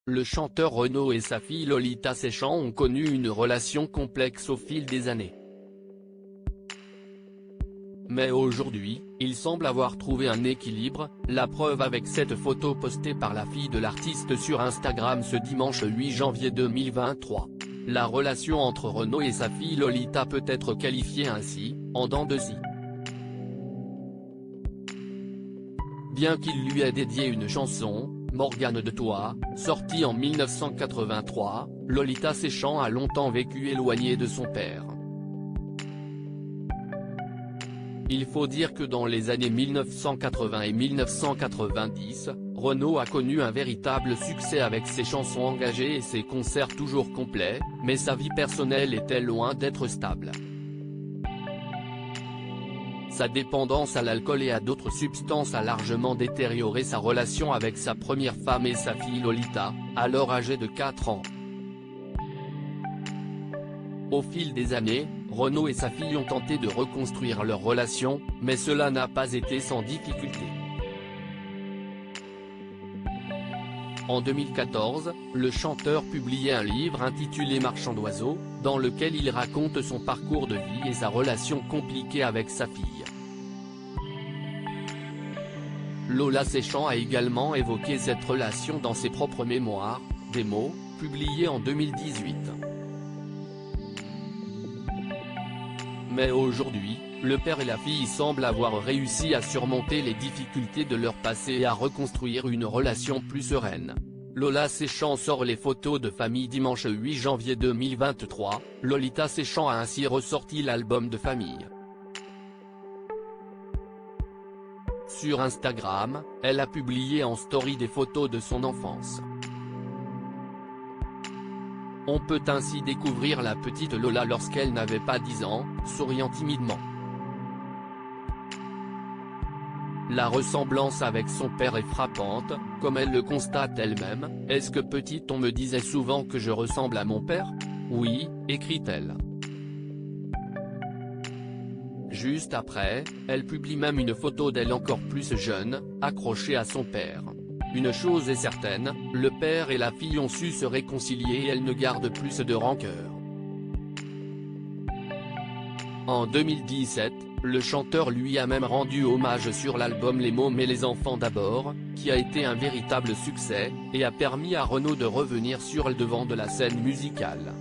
le chanteur Renaud et sa fille Lolita Séchant ont connu une relation complexe au fil des années. Mais aujourd'hui, ils semblent avoir trouvé un équilibre, la preuve avec cette photo postée par la fille de l'artiste sur Instagram ce dimanche 8 janvier 2023. La relation entre Renaud et sa fille Lolita peut être qualifiée ainsi, en dents de scie. Bien qu'il lui ait dédié une chanson, Morgane de toi, sortie en 1983, Lolita Séchant a longtemps vécu éloignée de son père. Il faut dire que dans les années 1980 et 1990, Renaud a connu un véritable succès avec ses chansons engagées et ses concerts toujours complets, mais sa vie personnelle était loin d'être stable. Sa dépendance à l'alcool et à d'autres substances a largement détérioré sa relation avec sa première femme et sa fille Lolita, alors âgée de 4 ans. Au fil des années, Renaud et sa fille ont tenté de reconstruire leur relation, mais cela n'a pas été sans difficulté. En 2014, le chanteur publiait un livre intitulé Marchand d'oiseaux, dans lequel il raconte son parcours de vie et sa relation compliquée avec sa fille. Lola Séchant a également évoqué cette relation dans ses propres mémoires, Des mots, publiés en 2018. Mais aujourd'hui, le père et la fille semblent avoir réussi à surmonter les difficultés de leur passé et à reconstruire une relation plus sereine. Lola Séchant sort les photos de famille dimanche 8 janvier 2023, Lolita Séchant a ainsi ressorti l'album de famille. Sur Instagram, elle a publié en story des photos de son enfance. On peut ainsi découvrir la petite Lola lorsqu'elle n'avait pas 10 ans, souriant timidement. La ressemblance avec son père est frappante, comme elle le constate elle-même. « Est-ce que petite on me disait souvent que je ressemble à mon père ? Oui », écrit-elle. Juste après, elle publie même une photo d'elle encore plus jeune, accrochée à son père. Une chose est certaine, le père et la fille ont su se réconcilier et elle ne garde plus de rancœur. En 2017, le chanteur lui a même rendu hommage sur l'album Les mots mais les enfants d'abord, qui a été un véritable succès, et a permis à Renaud de revenir sur le devant de la scène musicale.